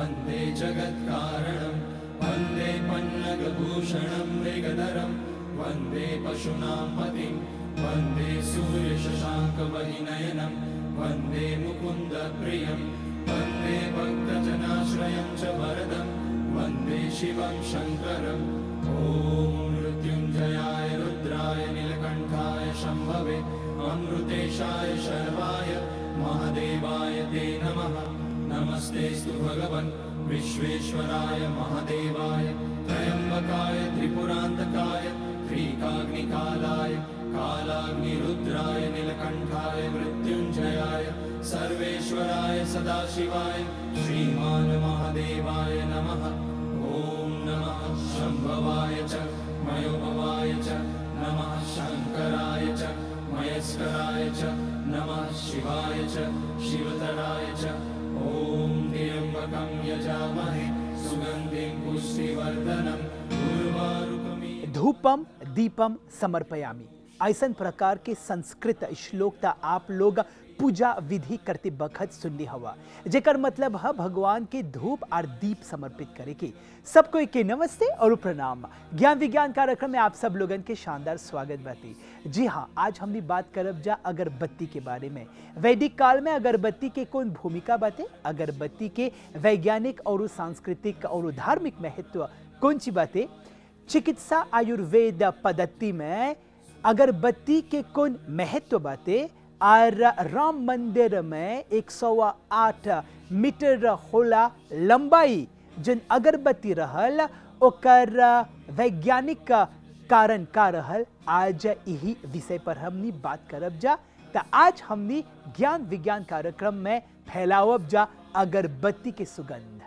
वन्दे जगत्कारणं वन्दे पन्नगभूषणं मृगधरं वन्दे पशूनां पतिं वन्दे सूर्यशशाङ्कवहिनयनं वन्दे मुकुन्दप्रियं वन्दे भक्तजनाश्रयं च वरदं वन्दे शिवं शङ्करम् ॐ मृत्युञ्जयाय रुद्राय नीलकण्ठाय शम्भवे अमृतेशाय शर्वाय महादेवाय ते नमः। नमस्तेस्तु भगवन् विश्वेश्वराय महादेवाय त्र्यम्बकाय त्रिपुरान्तकाय त्रिकाग्निकालाय कालाग्निरुद्राय नीलकण्ठाय मृत्युञ्जयाय सर्वेश्वराय सदाशिवाय श्रीमान् महादेवाय नमः। ॐ नमः शम्भवाय च मयोभवाय च नमः शङ्कराय च मयस्कराय च नमः शिवाय च शिवतराय च ॐ त्र्यम्बकं यजामहे सुगन्धिं पुष्टिवर्धनम् उर्वारुकमिव। धूपम दीपम समर्पयामि ऐसन प्रकार के संस्कृत श्लोक था आप लोग पूजा विधि करते बखत सुनली हवा, जेकर मतलब है भगवान के धूप और दीप समर्पित करे के। सबको एक नमस्ते और प्रणाम। ज्ञान विज्ञान कार्यक्रम में आप सब लोगन के शानदार स्वागत बाती। जी हाँ, आज हम भी बात करब जा अगरबत्ती के बारे में। वैदिक काल में अगरबत्ती के कौन भूमिका बाते, अगरबत्ती के वैज्ञानिक और सांस्कृतिक और धार्मिक महत्व कौन सी बातें, चिकित्सा आयुर्वेद पद्धति में अगरबत्ती के कौन महत्व बातें, और राम मंदिर में 108 मीटर होला लंबाई जन अगरबत्ती रहल ओकर वैज्ञानिक कारण का रहल, आज यही विषय पर हमनी बात करब जा। तो आज हमनी ज्ञान विज्ञान कार्यक्रम में फैलावब जा अगरबत्ती के सुगंध।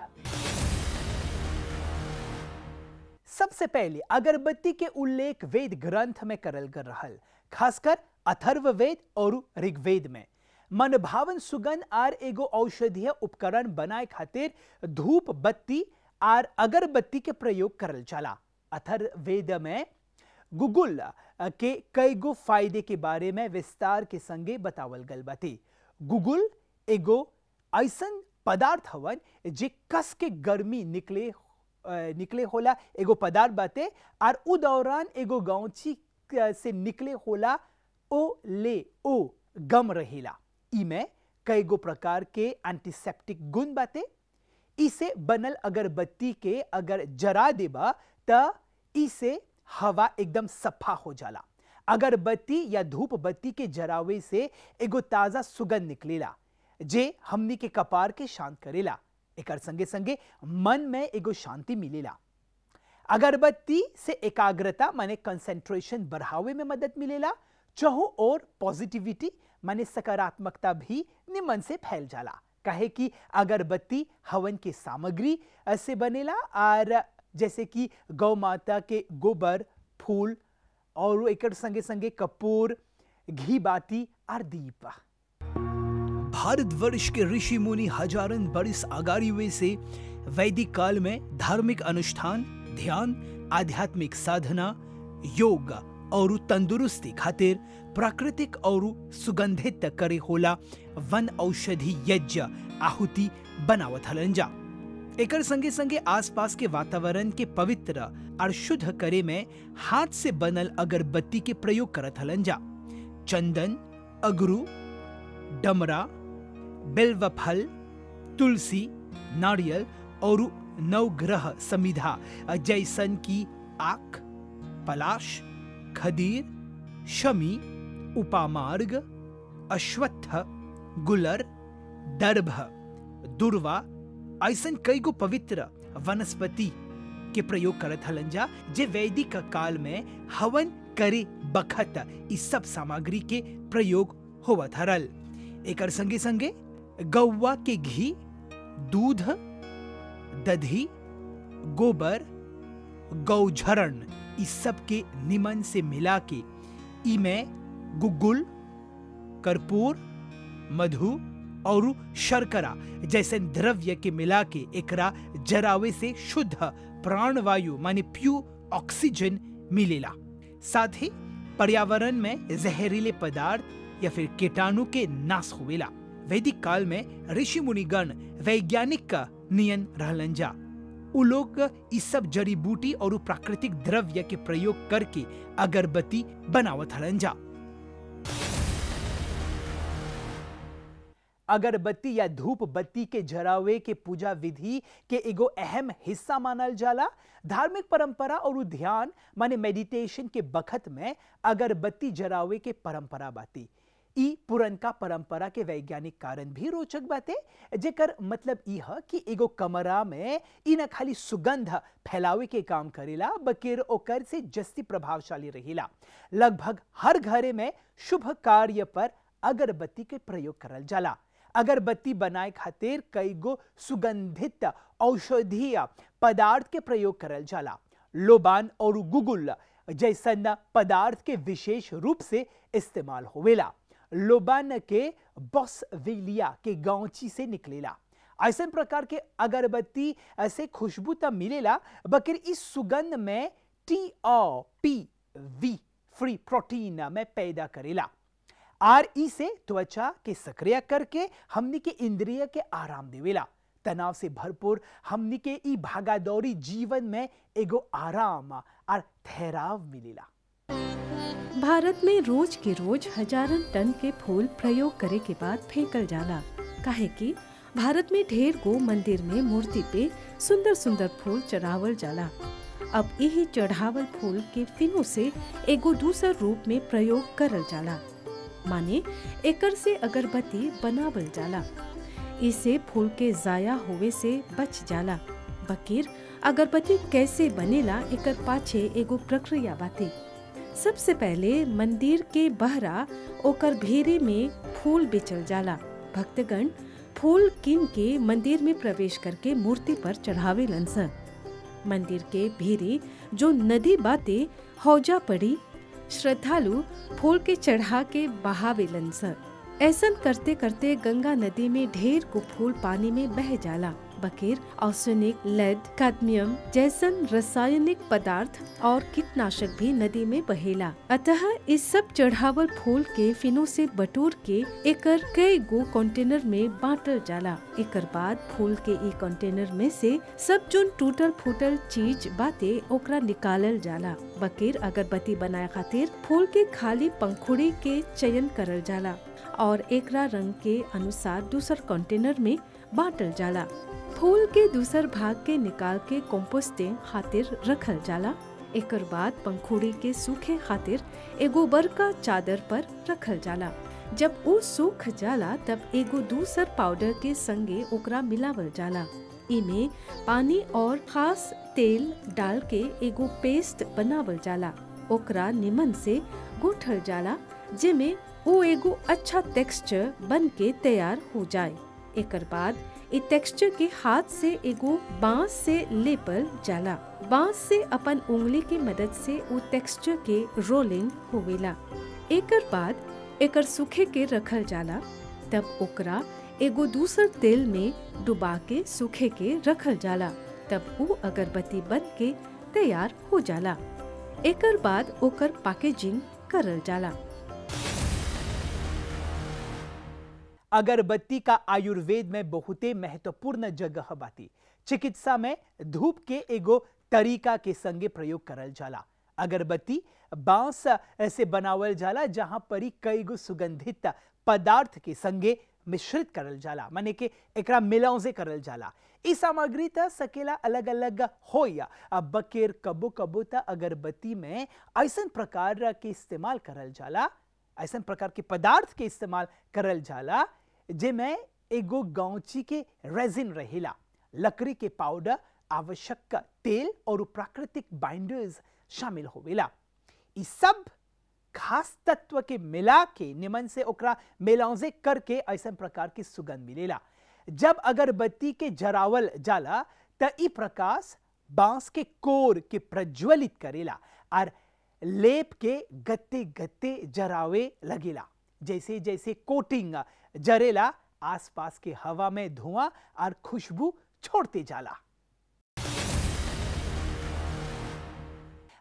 सबसे पहले अगरबत्ती के उल्लेख वेद ग्रंथ में करल गल रहल, खासकर अथर्ववेद और ऋग्वेद में। मन भावन सुगंध और एगो औषधीय उपकरण बनाए खातिर धूप बत्ती और अगरबत्ती के प्रयोग करल चला। अथर्ववेद में गुगुल के कई गो फायदे के बारे में विस्तार के संगे बतावल गल बाती। गुगुल एगो ऐसन पदार्थ हवन जे कस के गर्मी निकले होला एगो पदार्थ बाते, और उ दौरान एगो गौची से निकले होला ओ गम रहेला। इमे कई गो प्रकार के एंटीसेप्टिक गुण बाते। इसे बनल अगरबत्ती के अगर जरा देबा त इसे हवा एकदम सफा हो जाला। अगरबत्ती या धूप बत्ती के जरावे से एगो ताजा सुगंध निकलेला जे हमनी के कपार के शांत करेला। एकर संगे संगे मन में एगो शांति मिलेला। अगरबत्ती से एकाग्रता माने कंसंट्रेशन बढ़ावे में मदद मिलेला। चाहो और पॉजिटिविटी माने सकारात्मकता भी निमन से फैल जाला, काहे कि अगरबत्ती हवन के सामग्री से बनेला, और जैसे कि गौ माता के गोबर, फूल और एकर संगे संगे कपूर, घी बाती और दीप। भारतवर्ष के ऋषि मुनि हजारन बरिस अगाड़ी हुए से वैदिक काल में धार्मिक अनुष्ठान, ध्यान, आध्यात्मिक साधना, योग और तंदुरुस्ती खातिर प्राकृतिक और सुगंधित करे होला वन औषधि यज्ञ आहुति बनावत हलन जा। एकर संगे संगे आसपास के वातावरण के पवित्र और शुद्ध करे में हाथ से बनल अगरबत्ती के प्रयोग करत हलन जा। चंदन, अगरू, डमरा, बेलव फल, तुलसी, नारियल और नवग्रह समिधा जैसन की आक, पलाश, खदीर, शमी, उपामार्ग, अश्वत्थ, गुलर, दर्भ, दुर्वा ऐसन कई गो पवित्र वनस्पति के प्रयोग करत हलन जा, जे वैदिक काल में हवन करे बखत इस सब सामग्री के प्रयोग होवत हरल। एकर संगे संगे गौवा के घी, दूध, दधी, गोबर, गौझरण इस सब के निमन से मिला के इमे गुगुल, कर्पूर, मधु और शर्करा जैसे द्रव्य के मिला के एकरा जरावे से शुद्ध प्राणवायु माने प्योर ऑक्सीजन मिलेला। साथ ही पर्यावरण में जहरीले पदार्थ या फिर कीटाणु के नाश होवेला। वैदिक काल में ऋषि मुनिगण वैज्ञानिक नियन रहलन जा। उ लोग इस सब जड़ी बूटी और प्राकृतिक द्रव्य के प्रयोग करके अगरबत्ती बनावत हलन जा। अगरबत्ती या धूप बत्ती के जरावे के पूजा विधि के एगो अहम हिस्सा मानल जाला। धार्मिक परंपरा और ध्यान माने मेडिटेशन के बखत में अगरबत्ती जरावे के परंपरा बाती। ई पुरनका परंपरा के वैज्ञानिक कारण भी रोचक बाते, जेकर मतलब ई है कि एगो कमरा में ई न खाली सुगंध फैलावे के काम करेला, बकिर ओकर से जस्ती प्रभावशाली रहिला। लगभग हर घरे में शुभ कार्य पर अगरबत्ती के प्रयोग करल जाला। अगरबत्ती बनाए खातिर कई गो सुगंधित औषधीय पदार्थ के प्रयोग करल जाला। लोबान और गुगुल जैसन पदार्थ के विशेष रूप से इस्तेमाल होवेला। लोबान के बॉसवेलिया के गांची से निकलेला। ऐसे प्रकार के अगरबत्ती ऐसे खुशबू तब मिलेला, बकिर इस सुगंध में TRPV फ्री प्रोटीन में पैदा करेला। RE से त्वचा के सक्रिय करके हमनी के इंद्रिय के आराम देवेला। तनाव से भरपूर हमनी के ई भागादौड़ी जीवन में एगो आराम और ठहराव मिलेला। भारत में रोज के रोज हजारन टन के फूल प्रयोग करे के बाद फेंकल जाला, काहे कि भारत में ढेर गो मंदिर में मूर्ति पे सुंदर सुंदर फूल चढ़ावल जाला। अब यही चढ़ावल फूल के फिनों से एगो दूसर रूप में प्रयोग करल जाला, माने एकर से अगरबत्ती बनावल जाला। इसे फूल के जाया होवे से बच जाला। बकिर अगरबत्ती कैसे बनेला एकर पाछे एगो प्रक्रिया बाते। सबसे पहले मंदिर के बहरा ओकर भेरे में फूल बेचल जाला। भक्तगण फूल किन के मंदिर में प्रवेश करके मूर्ति पर चढ़ावे लंस। मंदिर के भेरे जो नदी बाते हौजा पड़ी, श्रद्धालु फूल के चढ़ा के बहावे लंस। ऐसन करते करते गंगा नदी में ढेर को फूल पानी में बह जाला। बकिर आर्सेनिक, लेड, कैडमियम जैसन रासायनिक पदार्थ और कीटनाशक भी नदी में बहेला। अतः इस सब चढ़ावल फूल के फिनों से बटोर के एकर कई गो कंटेनर में बांटल जाला। एकर बाद फूल के ई कंटेनर में से सब जो टूटल फूटल चीज बाते ओकरा निकालल जाला। बकिर अगरबत्ती बनाए खातिर फूल के खाली पंखुड़ी के चयन करल जाला और एकरा रंग के अनुसार दूसर कंटेनर में बांटल जाला। फूल के दूसर भाग के निकाल के कंपोस्टिंग खातिर रखल जाला। एकर बाद पंखुड़ी के सूखे खातिर एगो बड़का चादर पर रखल जाला। जब वो सूख जाला तब एगो दूसर पाउडर के संगे ओकरा मिलावल जाला। इमे पानी और खास तेल डाल के एगो पेस्ट बनावल जाला। ओकरा निमन से गूंथल जाला, जेमे वो एगो अच्छा टेक्सचर बन के तैयार हो जाए। एकर बाद ए टेक्सचर के हाथ से एगो बांस से लेपल जाला। बांस से अपन उंगली की मदद से वो टेक्सचर के रोलिंग होवेला। एकर बाद एकर सूखे के रखल जाला। तब ओकरा एगो दूसर तेल में डुबा के सूखे के रखल जाला। तब वो अगरबत्ती बन के तैयार हो जाला। एकर बाद ओकर पैकेजिंग करल जाला। अगरबत्ती का आयुर्वेद में बहुते महत्वपूर्ण जगह बाती। चिकित्सा में धूप के एगो तरीका के संगे प्रयोग करल जाला। अगरबत्ती बांस से बनावल जाला, जहां परी कई गो सुगंधित पदार्थ के संगे मिश्रित करल जाला, माने के एकरा मिलावजे करल जाला। ई सामग्री त सकेला अलग अलग होया, अब बकेर कबो कबो त अगरबत्ती में ऐसन प्रकार के इस्तेमाल करल जाला, ऐसन प्रकार के पदार्थ के इस्तेमाल करल जाला जेमें एगो गांची के रेजिन रहेला, लकड़ी के पाउडर, आवश्यक तेल और प्राकृतिक बाइंडर्स शामिल होवेला। ई सब खास तत्व के मिला के निमन से ओकरा मेलांजे करके ऐसा प्रकार की सुगंध मिलेला। जब अगरबत्ती के जरावल जाला त ई प्रकाश बांस के कोर के प्रज्वलित करेला और लेप के गत्ते गत्ते जरावे लगेला। जैसे जैसे कोटिंग जरेला, आसपास के हवा में धुआं और खुशबू छोड़ते जाला।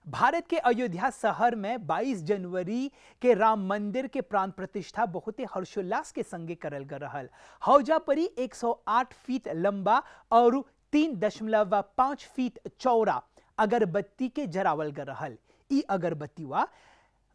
भारत के अयोध्या शहर में 22 जनवरी के राम मंदिर के प्राण प्रतिष्ठा बहुत ही हर्षोल्लास के संगे करल गल रहल। हौजा परी 108 फीट लंबा और 3.5 फीट चौड़ा अगरबत्ती के जरावल गल रहल। ई अगरबत्तीवा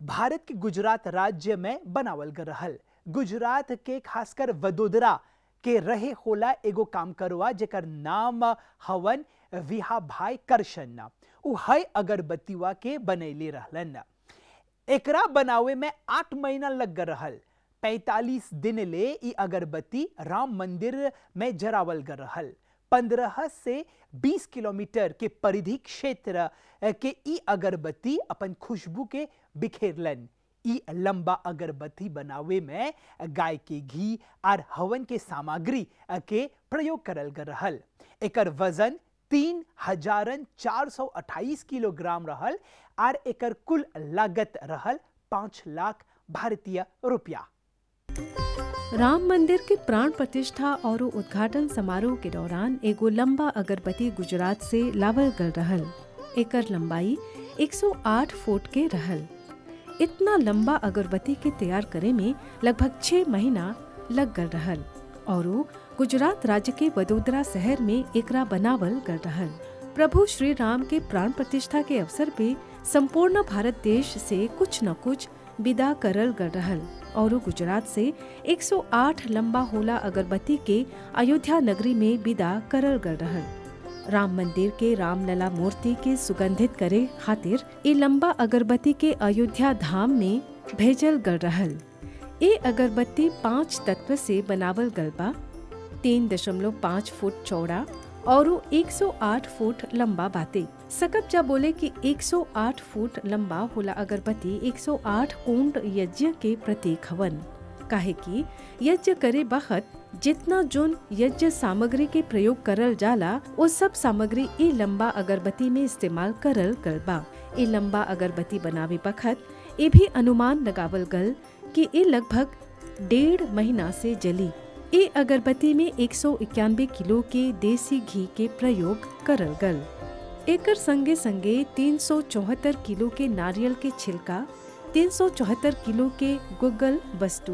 भारत के गुजरात राज्य में बनावल गल रहल। गुजरात के खासकर वडोदरा के रहे होला एगो काम करवा जेकर नाम हवन विहाभाई करशन। उ है अगरबत्तीवा के बनैले रहलन। एकरा बनावे में 8 महीना लग गल रहल। 45 दिन ले ई अगरबत्ती राम मंदिर में जरावल गल रहल। 15 से 20 किलोमीटर के परिधि क्षेत्र के ई अगरबत्ती अपन खुशबू के बिखेरलन। ई लंबा अगरबत्ती बनावे में गाय के घी और हवन के सामग्री के प्रयोग करल गल रहल। एकर वजन 3428 किलोग्राम रहल और एकर कुल लागत रहल 5 लाख भारतीय रुपया। राम मंदिर के प्राण प्रतिष्ठा और उद्घाटन समारोह के दौरान एगो लंबा अगरबत्ती गुजरात से लावल गल रहल। एकर लंबाई 108 फुट के रहल। इतना लंबा अगरबत्ती के तैयार करे में लगभग 6 महीना लग गल रहल और गुजरात राज्य के वडोदरा शहर में एकरा बनावल गल रहल। प्रभु श्री राम के प्राण प्रतिष्ठा के अवसर पे संपूर्ण भारत देश से कुछ न कुछ विदा करल गल रहल और गुजरात से 108 लंबा होला अगरबत्ती के अयोध्या नगरी में विदा करल गल रहल। राम मंदिर के रामलला मूर्ति के सुगंधित करे खातिर ये लंबा अगरबत्ती के अयोध्या धाम में भेजल गल रहल। ये अगरबत्ती 5 तत्व से बनावल गल बा। 3.5 फुट चौड़ा और 108 फुट लंबा बाते। सकब जा बोले कि 108 फुट लंबा होला अगरबत्ती 108 कुंड यज्ञ के प्रतीक हवन। काहे कि यज्ञ करे बखत जितना जोन यज्ञ सामग्री के प्रयोग करल जाला वो सब सामग्री ई लंबा अगरबत्ती में इस्तेमाल करल गल बा। ई लंबा अगरबत्ती बनावे बखत ये भी अनुमान लगावल गल कि ये लगभग 1.5 महीना से जली। ये अगरबत्ती में 191 किलो के देसी घी के प्रयोग करल गल। एकर संगे संगे 374 किलो के नारियल के छिलका, 374 किलो के गुग्गल वस्तु,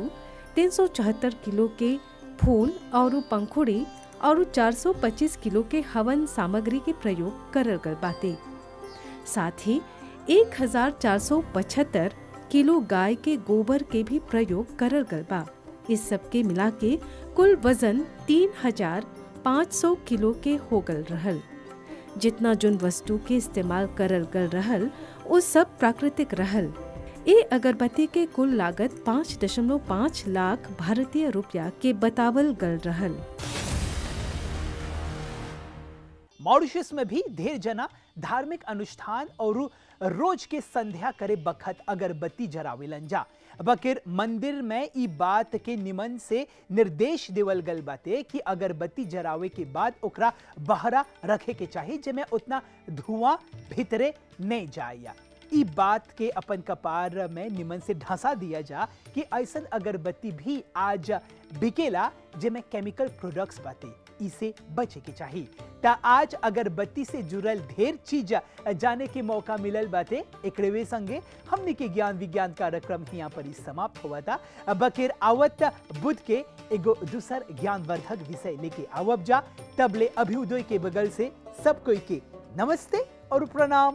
374 किलो के फूल और पंखुड़ी और 425 किलो के हवन सामग्री के प्रयोग करल गल बाते। साथ ही 1475 किलो गाय के गोबर के भी प्रयोग करल गल बा। इस सब के मिला के कुल वजन 3500 किलो के हो गल रहल। जितना जोन वस्तु के इस्तेमाल करल गल रहल वो सब प्राकृतिक रहल। ये अगरबत्ती के कुल लागत 5.5 लाख भारतीय रुपया के बतावल गल रहल। मॉरिशस में भी ढेर जना धार्मिक अनुष्ठान और रोज के संध्या करे बखत अगरबत्ती जरावेलन जा। बकिर मंदिर में ई बात के निमन से निर्देश देवल गल बाते कि अगरबत्ती जरावे के बाद ओकरा बहरा रखे के चाहिए जेमे उतना धुआं भीतरे नहीं जाए। ई बात के अपन कपार में निमन से ढसा दिया जा कि ऐसन अगरबत्ती भी आज बिकेला जेमे केमिकल प्रोडक्ट्स बाते, इसे बचे के चाहिए। ता आज अगरबत्ती से जुड़ल ढेर चीज जाने के मौका मिलल बाते। एकड़े संगे हमने के ज्ञान विज्ञान कार्यक्रम यहाँ पर समाप्त हुआ था। बकेर आवत बुध के एगो दूसर ज्ञानवर्धक विषय लेके आवब जा। तबले अभ्युदय के बगल से सब कोई के नमस्ते और प्रणाम।